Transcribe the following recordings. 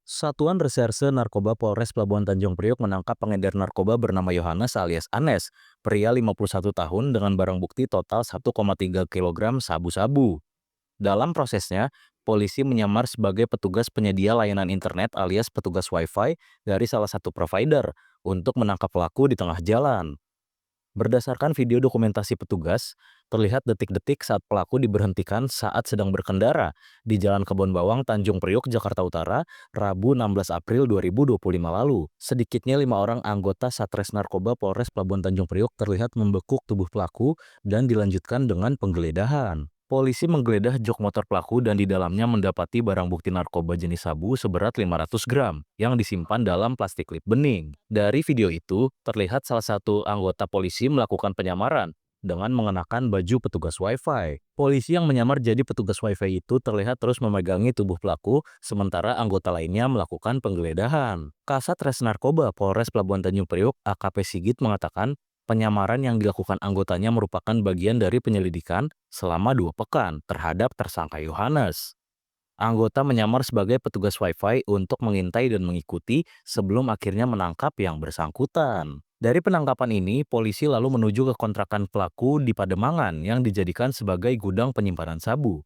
Satuan Reserse Narkoba Polres Pelabuhan Tanjung Priok menangkap pengedar narkoba bernama Yohanes alias Anes, pria 51 tahun dengan barang bukti total 1,3 kg sabu-sabu. Dalam prosesnya, polisi menyamar sebagai petugas penyedia layanan internet alias petugas Wi-Fi dari salah satu provider untuk menangkap pelaku di tengah jalan. Berdasarkan video dokumentasi petugas, terlihat detik-detik saat pelaku diberhentikan saat sedang berkendara di Jalan Kebon Bawang, Tanjung Priok, Jakarta Utara, Rabu 16 April 2025 lalu. Sedikitnya 5 orang anggota Satres Narkoba Polres Pelabuhan Tanjung Priok terlihat membekuk tubuh pelaku dan dilanjutkan dengan penggeledahan. Polisi menggeledah jok motor pelaku dan di dalamnya mendapati barang bukti narkoba jenis sabu seberat 500 gram yang disimpan dalam plastik lip bening. Dari video itu, terlihat salah satu anggota polisi melakukan penyamaran dengan mengenakan baju petugas Wi-Fi. Polisi yang menyamar jadi petugas Wi-Fi itu terlihat terus memegangi tubuh pelaku, sementara anggota lainnya melakukan penggeledahan. Kasat Res Narkoba Polres Pelabuhan Tanjung Priok AKP Sigit mengatakan penyamaran yang dilakukan anggotanya merupakan bagian dari penyelidikan selama 2 pekan terhadap tersangka Yohanes. Anggota menyamar sebagai petugas Wi-Fi untuk mengintai dan mengikuti sebelum akhirnya menangkap yang bersangkutan. Dari penangkapan ini, polisi lalu menuju ke kontrakan pelaku di Pademangan yang dijadikan sebagai gudang penyimpanan sabu.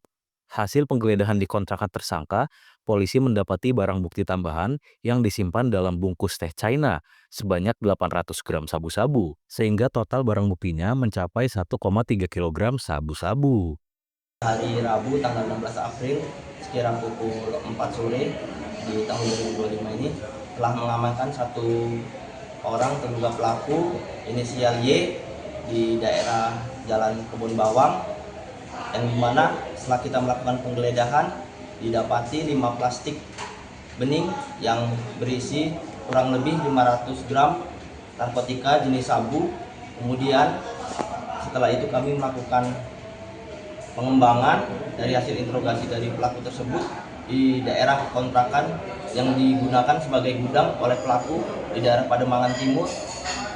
Hasil penggeledahan di kontrakan tersangka, polisi mendapati barang bukti tambahan yang disimpan dalam bungkus teh China sebanyak 800 gram sabu-sabu, sehingga total barang buktinya mencapai 1,3 kg sabu-sabu. Hari Rabu tanggal 16 April sekira pukul 4 sore di tahun 2025 ini telah mengamankan satu orang terduga pelaku inisial Y di daerah Jalan Kebon Bawang, yang dimana setelah kita melakukan penggeledahan didapati 5 plastik bening yang berisi kurang lebih 500 gram narkotika jenis sabu. Kemudian setelah itu kami melakukan pengembangan dari hasil interogasi dari pelaku tersebut di daerah kontrakan yang digunakan sebagai gudang oleh pelaku di daerah Pademangan Timur.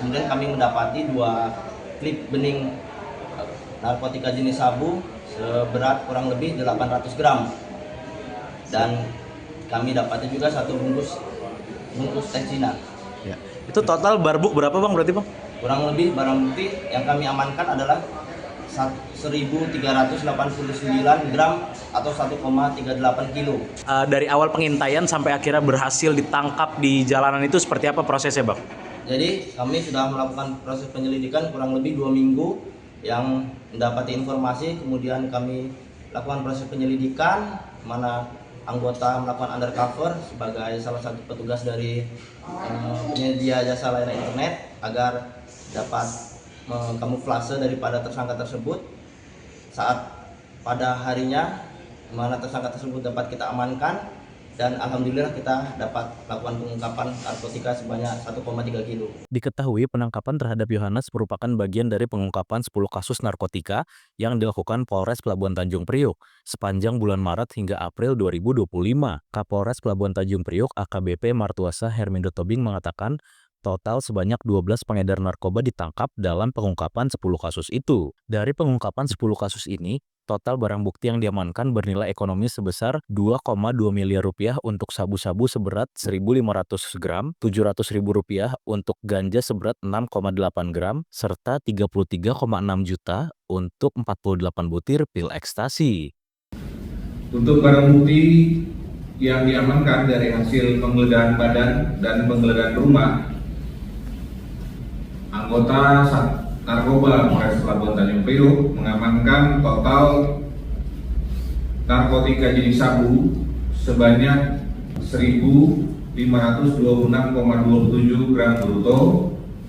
Kemudian kami mendapati 2 klip bening narkotika jenis sabu seberat kurang lebih 800 gram. Dan kami dapati juga 1 bungkus teh Cina. Ya. Itu total barbuk berapa bang berarti bang? Kurang lebih barang bukti yang kami amankan adalah 1.389 gram atau 1,38 kilo. Dari awal pengintaian sampai akhirnya berhasil ditangkap di jalanan itu seperti apa prosesnya bang? Jadi kami sudah melakukan proses penyelidikan kurang lebih 2 minggu yang mendapati informasi, kemudian kami lakukan proses penyelidikan mana anggota melakukan undercover sebagai salah satu petugas dari penyedia jasa layanan internet agar dapat mengkamuflase daripada tersangka tersebut. Saat pada harinya mana tersangka tersebut dapat kita amankan dan alhamdulillah kita dapat melakukan pengungkapan narkotika sebanyak 1,3 kilo. Diketahui penangkapan terhadap Yohanes merupakan bagian dari pengungkapan 10 kasus narkotika yang dilakukan Polres Pelabuhan Tanjung Priok sepanjang bulan Maret hingga April 2025. Kapolres Pelabuhan Tanjung Priok AKBP Martuasa Hermindo Tobing mengatakan total sebanyak 12 pengedar narkoba ditangkap dalam pengungkapan 10 kasus itu. Dari pengungkapan 10 kasus ini, total barang bukti yang diamankan bernilai ekonomis sebesar 2,2 miliar rupiah untuk sabu-sabu seberat 1.500 gram, 700 ribu rupiah untuk ganja seberat 6,8 gram, serta 33,6 juta untuk 48 butir pil ekstasi. Untuk barang bukti yang diamankan dari hasil penggeledahan badan dan penggeledahan rumah, anggota narkoba Polres Pelabuhan Tanjung Priok mengamankan total narkotika jenis sabu sebanyak 1.526,27 gram bruto,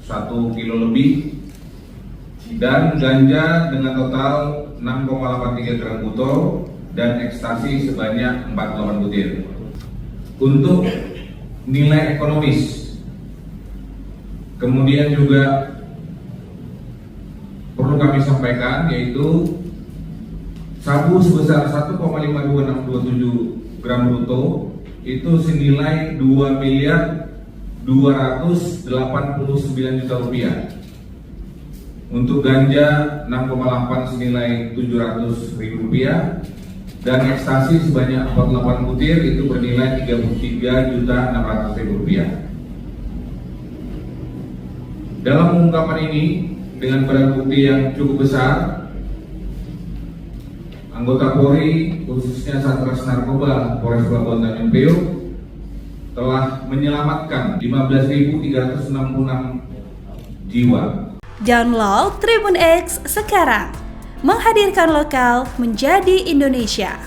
1 kilo lebih, dan ganja dengan total 6,83 gram bruto dan ekstasi sebanyak 48 butir. Untuk nilai ekonomis, kemudian juga perlu kami sampaikan yaitu sabu sebesar 1,5267 gram bruto itu senilai 2 miliar 289 juta rupiah. Untuk ganja 6,8 senilai 700 ribu rupiah dan ekstasi sebanyak 48 butir itu bernilai Rp33.600.000. Dalam pengungkapan ini dengan barang bukti yang cukup besar, anggota Polri khususnya Satres Narkoba Polres Pelabuhan Tanjung Priok telah menyelamatkan 15.366 jiwa. Download Tribun X sekarang, menghadirkan lokal menjadi Indonesia.